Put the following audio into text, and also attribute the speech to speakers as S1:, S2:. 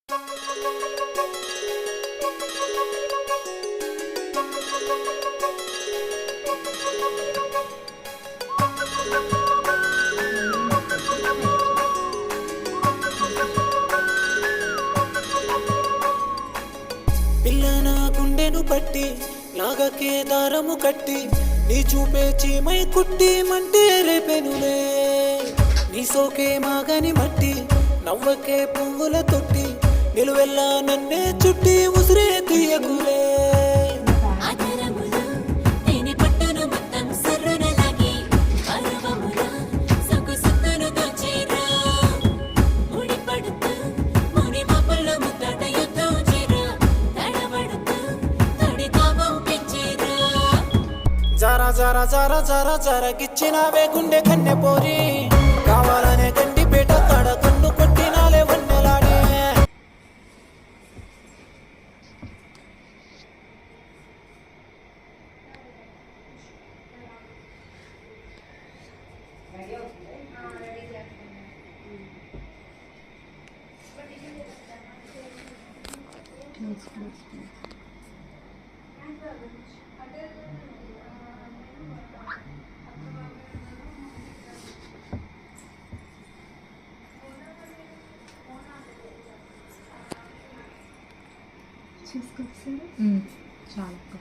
S1: పిల్లన గుండెను పట్టి లాగకే దారము కట్టి నీ చూపే చీమై కుట్టి మంటే రేపెనులే నీ సోకే మాగని మట్టి నవ్వకే పువ్వుల తొట్టి నిలువెల్లా నన్నే చుట్టి ఉసిరే తీయకులే జరా జరా జరా జరా జరగిచ్చినావే గుండె కన్నె పోరి కావాలనే గండి పేట కాడ కన్ను కొట్టినాలే వన్నెలాడే
S2: చాలా